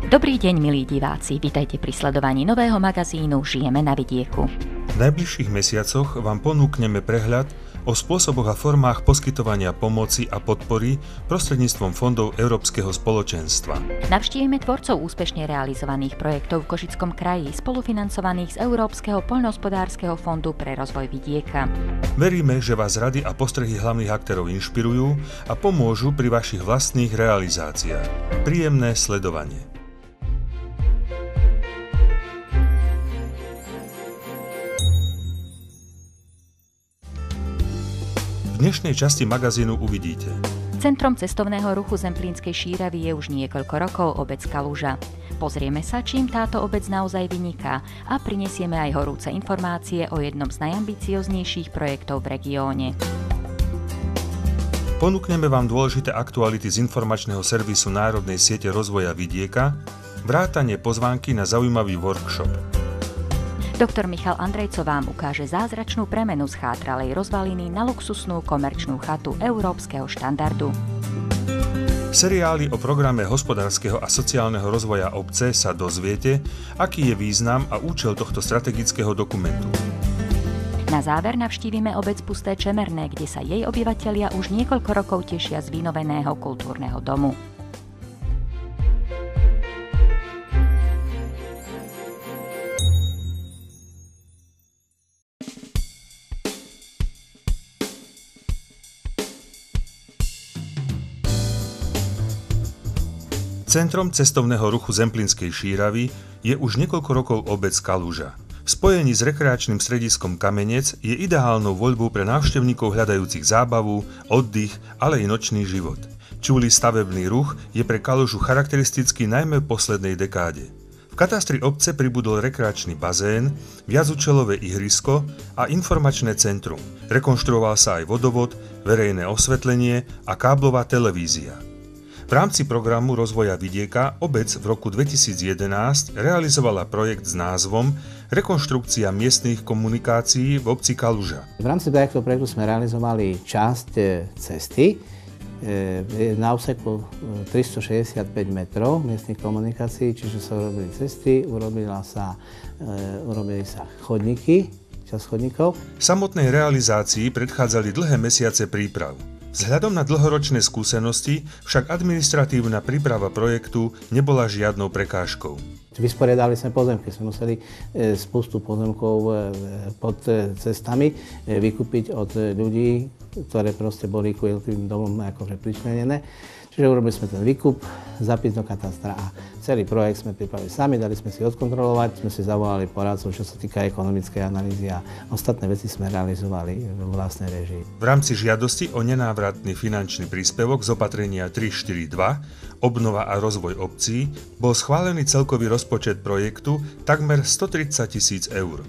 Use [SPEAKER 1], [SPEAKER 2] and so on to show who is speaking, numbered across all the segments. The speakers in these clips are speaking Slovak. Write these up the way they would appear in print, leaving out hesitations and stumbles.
[SPEAKER 1] Dobrý deň, milí diváci, vitajte pri sledovaní nového magazínu Žijeme na vidieku.
[SPEAKER 2] V najbližších mesiacoch vám ponúkneme prehľad o spôsoboch a formách poskytovania pomoci a podpory prostredníctvom fondov Európskeho spoločenstva.
[SPEAKER 1] Navštívime tvorcov úspešne realizovaných projektov v Košickom kraji, spolufinancovaných z Európskeho poľnohospodárskeho fondu pre rozvoj vidieka.
[SPEAKER 2] Veríme, že vás rady a postrehy hlavných aktérov inšpirujú a pomôžu pri vašich vlastných realizáciách. Príjemné sledovanie. V dnešnej časti magazínu uvidíte.
[SPEAKER 1] Centrom cestovného ruchu Zemplínskej Šíravy je už niekoľko rokov obec Kaluža. Pozrieme sa, čím táto obec naozaj vyniká a prinesieme aj horúce informácie o jednom z najambicioznejších projektov v regióne.
[SPEAKER 2] Ponúkneme vám dôležité aktuality z informačného servisu Národnej siete rozvoja vidieka, vrátane pozvánky na zaujímavý workshop.
[SPEAKER 1] Doktor Michal Andrejco vám ukáže zázračnú premenu schátralej rozvaliny na luxusnú komerčnú chatu európskeho štandardu.
[SPEAKER 2] Seriály o programe hospodárskeho a sociálneho rozvoja obce sa dozviete, aký je význam a účel tohto strategického dokumentu.
[SPEAKER 1] Na záver navštívime obec Pusté Čemerné, kde sa jej obyvatelia už niekoľko rokov tešia z vynoveného kultúrneho domu.
[SPEAKER 2] Centrom cestovného ruchu Zemplínskej Šíravy je už niekoľko rokov obec Kaluža. V spojení s rekreačným strediskom Kamenec je ideálnou voľbou pre návštevníkov hľadajúcich zábavu, oddych, ale i nočný život. Čulý stavebný ruch je pre Kalužu charakteristický najmä v poslednej dekáde. V katastri obce pribudol rekreačný bazén, viacúčelové ihrisko a informačné centrum. Rekonštruoval sa aj vodovod, verejné osvetlenie a káblová televízia. V rámci programu rozvoja vidieka obec v roku 2011 realizovala projekt s názvom Rekonštrukcia miestnych komunikácií v obci Kaluža.
[SPEAKER 3] V rámci tohto projektu sme realizovali časť cesty na úseku 365 metrov miestnych komunikácií, čiže sa urobili cesty, urobili sa chodníky, časť chodníkov.
[SPEAKER 2] Samotnej realizácii predchádzali dlhé mesiace príprav. Vzhľadom na dlhoročné skúsenosti však administratívna príprava projektu nebola žiadnou prekážkou.
[SPEAKER 3] Vysporiadali sme pozemky, sme museli spustu pozemkov pod cestami vykúpiť od ľudí, ktoré proste boli k jednotlivým domom akože pričlenené. Čiže urobili sme ten výkup, zapis do katastra a celý projekt sme pripravili sami, dali sme si odkontrolovať, sme si zavolali poradcov, čo sa týka ekonomickej analýzy a ostatné veci sme realizovali vo vlastnej réžii.
[SPEAKER 2] V rámci žiadosti o nenávratný finančný príspevok z opatrenia 342 Obnova a rozvoj obcí bol schválený celkový rozpočet projektu takmer 130 000 eur.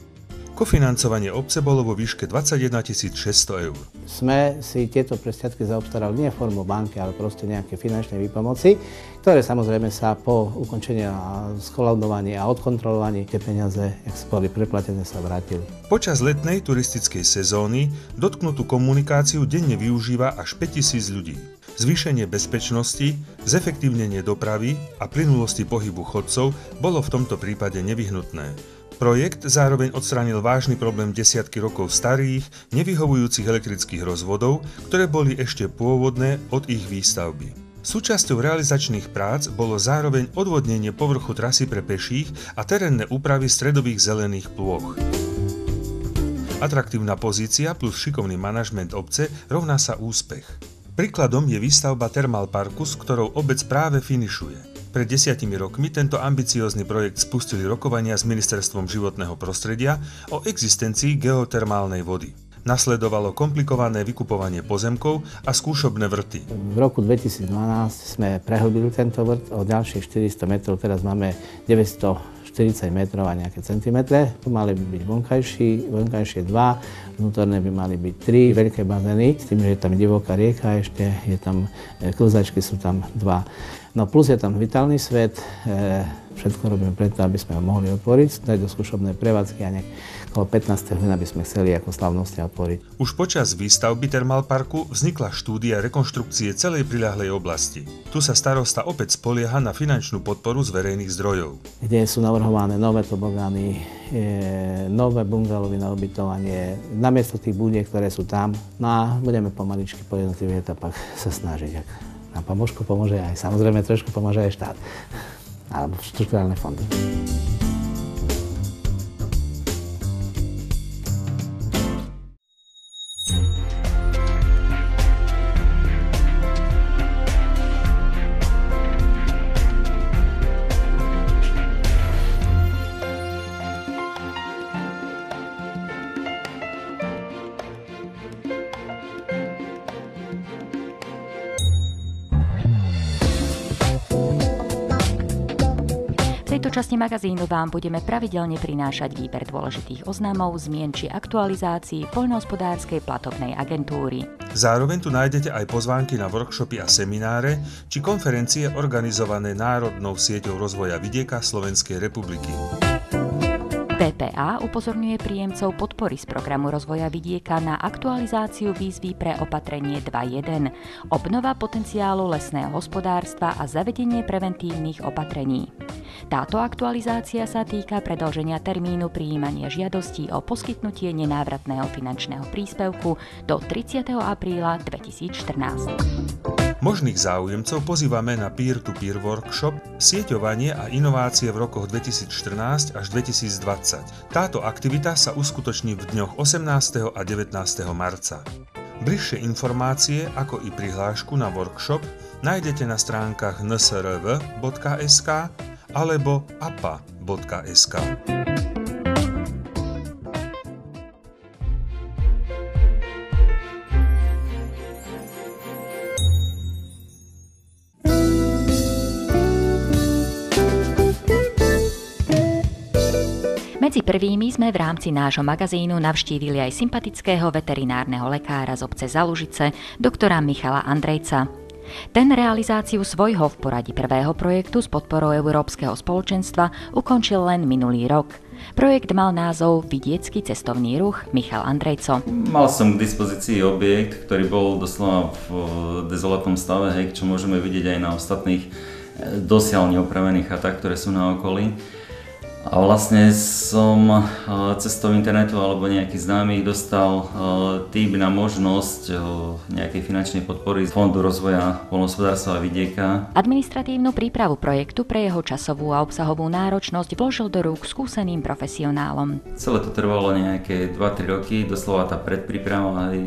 [SPEAKER 2] Kofinancovanie obce bolo vo výške 21 600 eur.
[SPEAKER 3] Sme si tieto presiadky zaobstarali nie formou banky, ale proste nejaké finančné výpomoci, ktoré samozrejme sa po ukončení a skolaudovaní a odkontrolovaní tie peniaze, jak boli preplatené, sa vrátili.
[SPEAKER 2] Počas letnej turistickej sezóny dotknutú komunikáciu denne využíva až 5000 ľudí. Zvýšenie bezpečnosti, zefektívnenie dopravy a plynulosti pohybu chodcov bolo v tomto prípade nevyhnutné. Projekt zároveň odstránil vážny problém desiatky rokov starých, nevyhovujúcich elektrických rozvodov, ktoré boli ešte pôvodné od ich výstavby. Súčasťou realizačných prác bolo zároveň odvodnenie povrchu trasy pre peších a terénne úpravy stredových zelených plôch. Atraktívna pozícia plus šikovný manažment obce rovná sa úspech. Príkladom je výstavba Termálparku, s ktorou obec práve finišuje. Pred 10 rokmi tento ambiciózny projekt spustili rokovania s Ministerstvom životného prostredia o existencii geotermálnej vody. Nasledovalo komplikované vykupovanie pozemkov a skúšobné vrty.
[SPEAKER 3] V roku 2012 sme prehlbili tento vrt o ďalších 400 metrov, teraz máme 940 metrov a nejaké centimetre. Tu mali by byť vonkajšie 2, vnútorné by mali byť 3 veľké bazény, s tým, že je tam divoká rieka, ešte je tam klzačky, sú tam 2. No plus je tam vitálny svet, všetko robíme preto, aby sme ho mohli otvoriť, dať do skúšobnej prevádzky a nejak okolo 15. júna by sme chceli ako slavnostne otvoriť.
[SPEAKER 2] Už počas výstavby Termálparku vznikla štúdia rekonštrukcie celej priľahlej oblasti. Tu sa starosta opäť spolieha na finančnú podporu z verejných zdrojov.
[SPEAKER 3] Kde sú navrhované nové tobogány, nové bungalovy na ubytovanie, namiesto tých búdiek, ktoré sú tam. No a budeme pomaličky po jednotlivých etapách sa snažiť. Ak nám pomôžku pomôže aj, samozrejme trošku pomôže aj štát, alebo štrukturálne fondy.
[SPEAKER 1] V tejto časti magazínu vám budeme pravidelne prinášať výber dôležitých oznamov, zmien či aktualizácií poľnohospodárskej platobnej agentúry.
[SPEAKER 2] Zároveň tu nájdete aj pozvánky na workshopy a semináre či konferencie organizované Národnou sieťou rozvoja vidieka Slovenskej republiky.
[SPEAKER 1] PPA upozorňuje príjemcov podpory z programu rozvoja vidieka na aktualizáciu výzvy pre opatrenie 2.1, obnova potenciálu lesného hospodárstva a zavedenie preventívnych opatrení. Táto aktualizácia sa týka predĺženia termínu prijímania žiadostí o poskytnutie nenávratného finančného príspevku do 30. apríla 2014.
[SPEAKER 2] Možných záujemcov pozývame na peer-to-peer workshop Sieťovanie a inovácie v rokoch 2014 až 2020. Táto aktivita sa uskutoční v dňoch 18. a 19. marca. Bližšie informácie, ako i prihlášku na workshop, nájdete na stránkach nsrv.sk alebo apa.sk.
[SPEAKER 1] Medzi prvými sme v rámci nášho magazínu navštívili aj sympatického veterinárneho lekára z obce Zalužice, doktora Michala Andrejca. Ten realizáciu svojho v poradí prvého projektu s podporou Európskeho spoločenstva ukončil len minulý rok. Projekt mal názov Vidiecký cestovný ruch Michal Andrejco.
[SPEAKER 4] Mal som k dispozícii objekt, ktorý bol doslova v dezolátnom stave, čo môžeme vidieť aj na ostatných dosiaľ neopravených chatách, ktoré sú na okolí. A vlastne som cestou internetu alebo nejakých známych dostal tip na možnosť nejakej finančnej podpory z Fondu rozvoja poľnohospodárstva a vidieka.
[SPEAKER 1] Administratívnu prípravu projektu pre jeho časovú a obsahovú náročnosť vložil do rúk skúseným profesionálom.
[SPEAKER 4] Celé to trvalo nejaké 2-3 roky, doslova tá predpríprava aj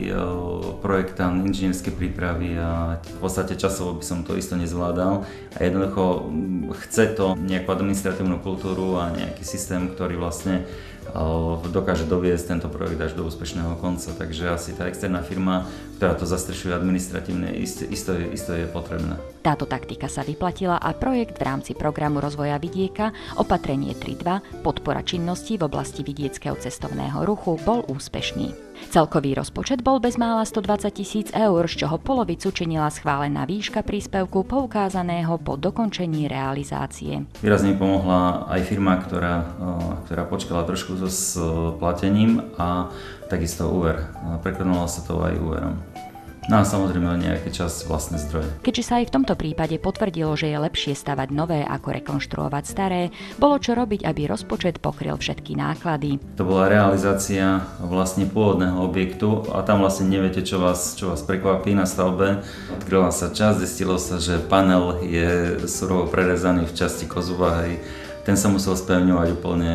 [SPEAKER 4] projektant inžinierskej prípravy a v podstate časovo by som to isto nezvládal. A jednoducho chce to nejakú administratívnu kultúru a nejaký systém, ktorý vlastne dokáže doviesť tento projekt až do úspešného konca. Takže asi tá externá firma, ktorá to zastrešuje administratívne, isto je potrebná.
[SPEAKER 1] Táto taktika sa vyplatila a projekt v rámci programu rozvoja vidieka opatrenie 3.2 podpora činnosti v oblasti vidieckého cestovného ruchu bol úspešný. Celkový rozpočet bol bezmála 120 000 eur, z čoho polovicu činila schválená výška príspevku poukázaného po dokončení realizácie.
[SPEAKER 4] Výrazne pomohla aj firma, ktorá počkala trošku so splatením a takisto úver. Preklenula sa to aj úverom. No a samozrejme o nejaký čas vlastné zdroje.
[SPEAKER 1] Keďže sa aj v tomto prípade potvrdilo, že je lepšie stavať nové ako rekonštruovať staré, bolo čo robiť, aby rozpočet pokryl všetky náklady.
[SPEAKER 4] To bola realizácia vlastne pôvodného objektu a tam vlastne neviete, čo vás prekvapí na stavbe. Odkryla sa časť, zistilo sa, že panel je surovo prerezaný v časti kozuba, ten sa musel spevňovať úplne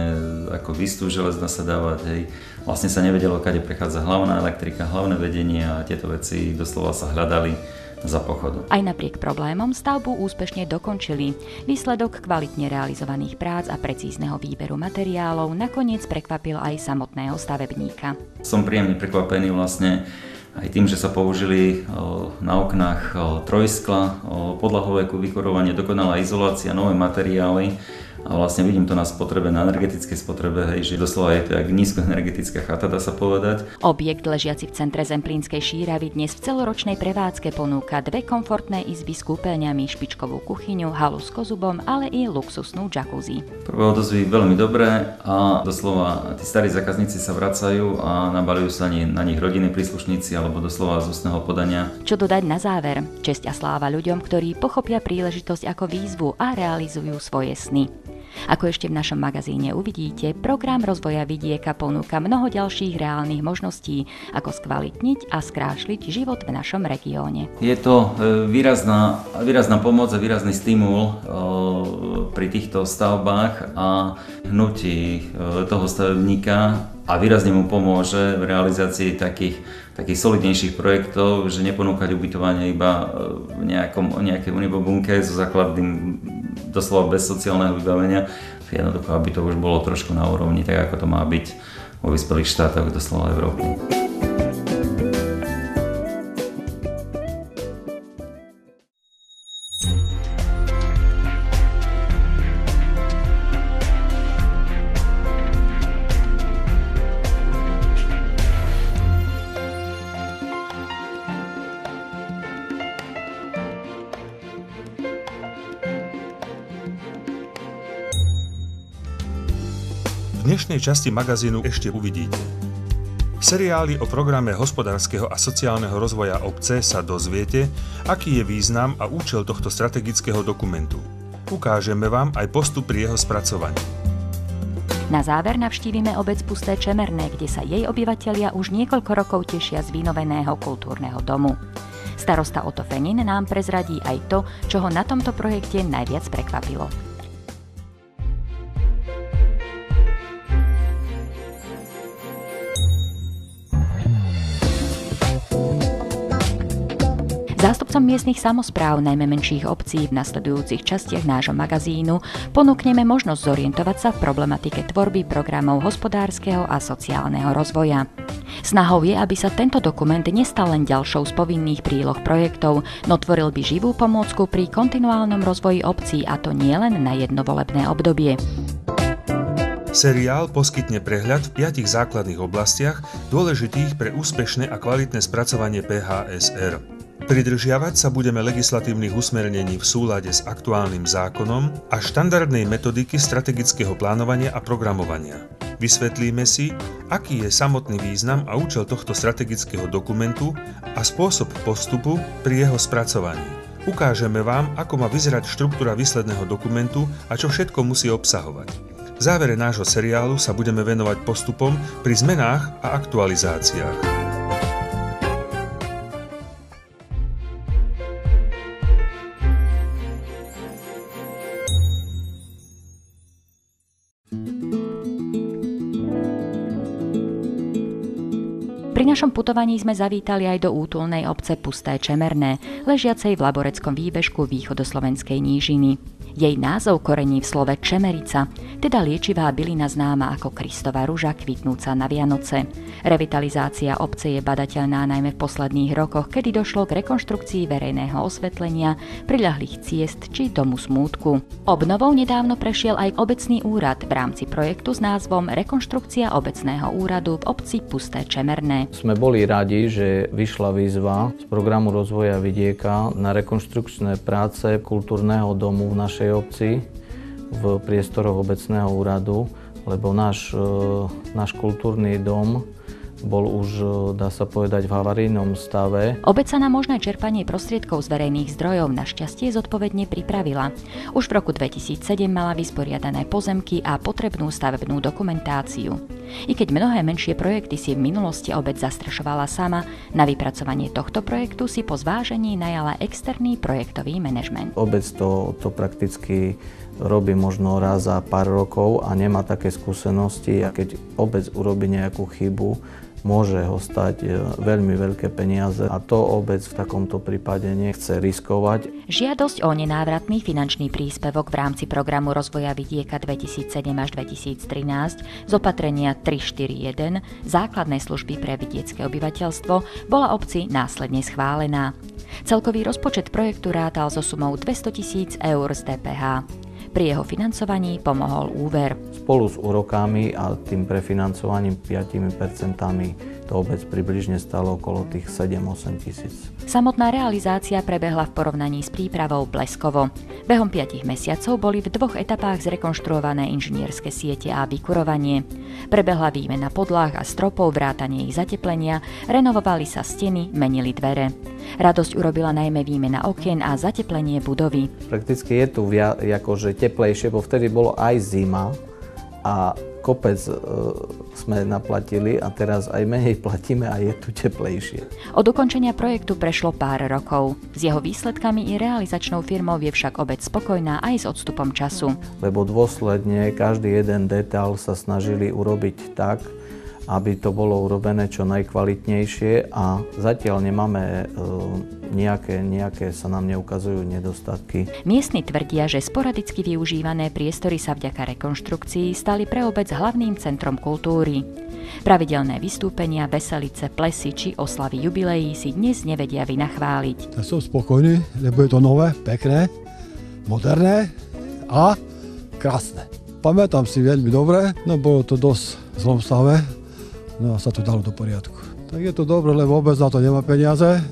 [SPEAKER 4] ako výstup železna sa dávať, Vlastne sa nevedelo, kade prechádza hlavná elektrika, hlavné vedenie a tieto veci doslova sa hľadali za pochodu.
[SPEAKER 1] Aj napriek problémom stavbu úspešne dokončili. Výsledok kvalitne realizovaných prác a precízneho výberu materiálov nakoniec prekvapil aj samotného stavebníka.
[SPEAKER 4] Som príjemne prekvapený vlastne aj tým, že sa použili na oknách trojskla, podlahové vykurovanie, dokonalá izolácia, nové materiály. A vlastne vidím to na spotrebe, na energetickej spotrebe, hej, že doslova je to jak nízkoenergetická chata, dá sa povedať.
[SPEAKER 1] Objekt ležiaci v centre Zemplínskej Šíravy dnes v celoročnej prevádzke ponúka 2 komfortné izby s kúpeľňami, špičkovú kuchyňu, halu s kozubom, ale i luxusnú jacuzzi.
[SPEAKER 4] Prvé odozvy veľmi dobré a doslova tí starí zákazníci sa vracajú a nabalujú sa na nich rodinní príslušníci alebo doslova z ústneho podania.
[SPEAKER 1] Čo dodať na záver? Česť a sláva ľuďom, ktorí pochopia príležitosť ako výzvu a realizujú svoje sny. Ako ešte v našom magazíne uvidíte, program rozvoja vidieka ponúka mnoho ďalších reálnych možností, ako skvalitniť a skrášliť život v našom regióne.
[SPEAKER 4] Je to výrazná pomoc a výrazný stimul pri týchto stavbách a hnutí toho stavebníka a výrazne mu pomôže v realizácii takých solidnejších projektov, že neponúkať ubytovanie iba v nejakej unibobunke so základným doslova bez sociálneho vybavenia, jednoducho, aby to už bolo trošku na úrovni, tak ako to má byť vo vyspelých štátoch doslova Európy.
[SPEAKER 2] V dnešnej časti magazínu ešte uvidíte. V seriáli o programe hospodárskeho a sociálneho rozvoja obce sa dozviete, aký je význam a účel tohto strategického dokumentu. Ukážeme vám aj postup pri jeho spracovaní.
[SPEAKER 1] Na záver navštívime obec Pusté Čemerné, kde sa jej obyvatelia už niekoľko rokov tešia z vynoveného kultúrneho domu. Starosta Otto Fenin nám prezradí aj to, čo ho na tomto projekte najviac prekvapilo. Zástupcom miestnych samospráv, najmä menších obcí, v nasledujúcich častiach nášho magazínu ponúkneme možnosť zorientovať sa v problematike tvorby programov hospodárskeho a sociálneho rozvoja. Snahou je, aby sa tento dokument nestal len ďalšou z povinných príloh projektov, no tvoril by živú pomôcku pri kontinuálnom rozvoji obcí, a to nielen na jedno volebné obdobie.
[SPEAKER 2] Seriál poskytne prehľad v 5 základných oblastiach dôležitých pre úspešné a kvalitné spracovanie PHSR. Pridržiavať sa budeme legislatívnych usmernení v súlade s aktuálnym zákonom a štandardnej metodiky strategického plánovania a programovania. Vysvetlíme si, aký je samotný význam a účel tohto strategického dokumentu a spôsob postupu pri jeho spracovaní. Ukážeme vám, ako má vyzerať štruktúra výsledného dokumentu a čo všetko musí obsahovať. V závere nášho seriálu sa budeme venovať postupom pri zmenách a aktualizáciách.
[SPEAKER 1] Pri našom putovaní sme zavítali aj do útulnej obce Pusté Čemerné, ležiacej v Laboreckom výbežku východoslovenskej nížiny. Jej názov korení v slove čemerica, teda liečivá bylina známa ako Kristova ruža kvitnúca na Vianoce. Revitalizácia obce je badateľná najmä v posledných rokoch, kedy došlo k rekonštrukcii verejného osvetlenia, priľahlých ciest či domu smútku. Obnovou nedávno prešiel aj obecný úrad v rámci projektu s názvom Rekonštrukcia obecného úradu v obci Pusté Čemerné.
[SPEAKER 3] Sme boli radi, že vyšla výzva z programu rozvoja vidieka na rekonštrukčné práce kultúrneho domu v našej obci v priestoroch obecného úradu, lebo náš kultúrny dom bol už, dá sa povedať, v havarijnom stave.
[SPEAKER 1] Obec sa na možné čerpanie prostriedkov z verejných zdrojov našťastie zodpovedne pripravila. Už v roku 2007 mala vysporiadané pozemky a potrebnú stavebnú dokumentáciu. I keď mnohé menšie projekty si v minulosti obec zastrešovala sama, na vypracovanie tohto projektu si po zvážení najala externý projektový manažment.
[SPEAKER 3] Obec to prakticky robí možno raz za pár rokov a nemá také skúsenosti, a keď obec urobí nejakú chybu, môže ho stať veľmi veľké peniaze a to obec v takomto prípade nechce riskovať.
[SPEAKER 1] Žiadosť o nenávratný finančný príspevok v rámci programu rozvoja vidieka 2007 až 2013 z opatrenia 341 základné služby pre vidiecké obyvateľstvo bola obci následne schválená. Celkový rozpočet projektu rátal so sumou 200 000 eur z DPH. Pri jeho financovaní pomohol úver.
[SPEAKER 3] Spolu s úrokami a tým prefinancovaním 5% to obec približne stalo okolo tých 7-8 tisíc.
[SPEAKER 1] Samotná realizácia prebehla v porovnaní s prípravou bleskovo. Behom 5 mesiacov boli v 2 etapách zrekonštruované inžinierske siete a vykurovanie. Prebehla výmena podlah a stropov, vrátanie ich zateplenia, renovovali sa steny, menili dvere. Radosť urobila najmä výmena okien a zateplenie budovy.
[SPEAKER 3] Prakticky je tu akože teplejšie, bo vtedy bolo aj zima a kopec sme naplatili a teraz aj menej platíme a je tu teplejšie.
[SPEAKER 1] Od ukončenia projektu prešlo pár rokov. S jeho výsledkami i realizačnou firmou je však obec spokojná aj s odstupom času.
[SPEAKER 3] Lebo dôsledne každý jeden detail sa snažili urobiť tak, aby to bolo urobené čo najkvalitnejšie a zatiaľ nemáme nejaké sa nám neukazujú nedostatky.
[SPEAKER 1] Miestni tvrdia, že sporadicky využívané priestory sa vďaka rekonštrukcii stali pre obec hlavným centrom kultúry. Pravidelné vystúpenia, veselice, plesy či oslavy jubilejí si dnes nevedia vynachváliť.
[SPEAKER 5] Ja som spokojný, lebo je to nové, pekné, moderné a krásne. Pamätám si veľmi dobre, no bolo to dosť v zlom stave. No a sa to dalo do poriadku. Tak je to dobre, lebo obec na to nemá peniaze.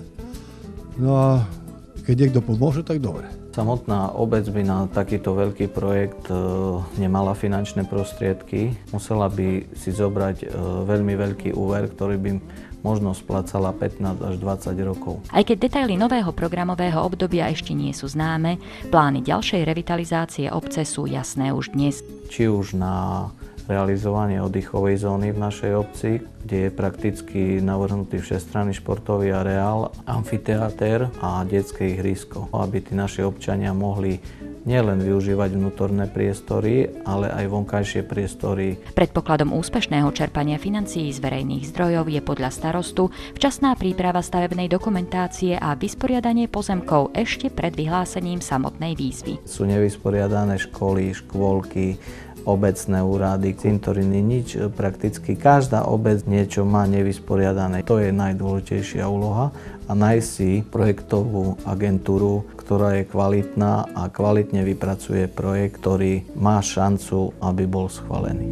[SPEAKER 5] No a keď niekto pomôže, tak dobre.
[SPEAKER 3] Samotná obec by na takýto veľký projekt nemala finančné prostriedky. Musela by si zobrať veľmi veľký úver, ktorý by možno splácala 15 až 20 rokov.
[SPEAKER 1] Aj keď detaily nového programového obdobia ešte nie sú známe, plány ďalšej revitalizácie obce sú jasné už dnes.
[SPEAKER 3] Či už na realizovanie oddychovej zóny v našej obci, kde je prakticky navrhnutý všestranný športový areál, amfiteáter a detské ihrisko, aby tí naši občania mohli nielen využívať vnútorné priestory, ale aj vonkajšie priestory.
[SPEAKER 1] Predpokladom úspešného čerpania financií z verejných zdrojov je podľa starostu včasná príprava stavebnej dokumentácie a vysporiadanie pozemkov ešte pred vyhlásením samotnej výzvy.
[SPEAKER 3] Sú nevysporiadané školy, škôlky, obecné úrady, cintoriny, nič prakticky. Každá obec niečo má nevysporiadané. To je najdôležitejšia úloha a nájsť si projektovú agentúru, ktorá je kvalitná a kvalitne vypracuje projekt, ktorý má šancu, aby bol schválený.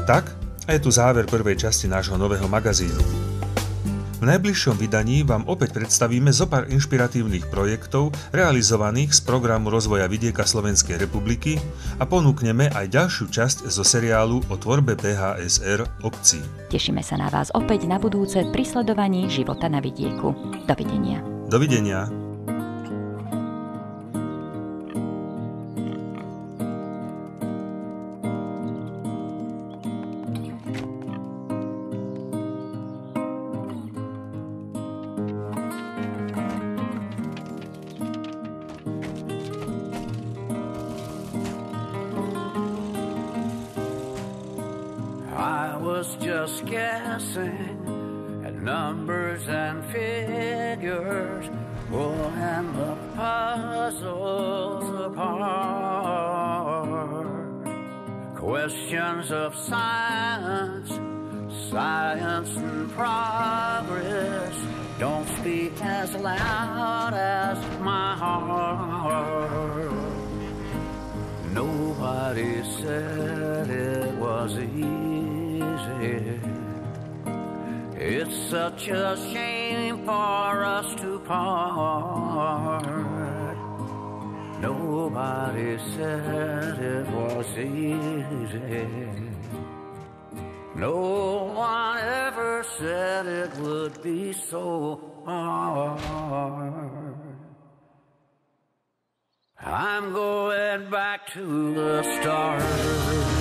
[SPEAKER 2] Tak, a je tu záver prvej časti nášho nového magazínu. V najbližšom vydaní vám opäť predstavíme zopár inšpiratívnych projektov realizovaných z programu rozvoja vidieka Slovenskej republiky a ponúkneme aj ďalšiu časť zo seriálu o tvorbe PHSR obcí.
[SPEAKER 1] Tešíme sa na vás opäť na budúce pri sledovaní života na vidieku. Dovidenia.
[SPEAKER 2] Dovidenia.
[SPEAKER 6] I was just guessing at numbers and figures, pulling the puzzles apart. Questions of science, science and progress don't speak as loud as my heart. Nobody said it was easy. It's such a shame for us to part. Nobody said it was easy. No one ever said it would be so hard. I'm going back to the start.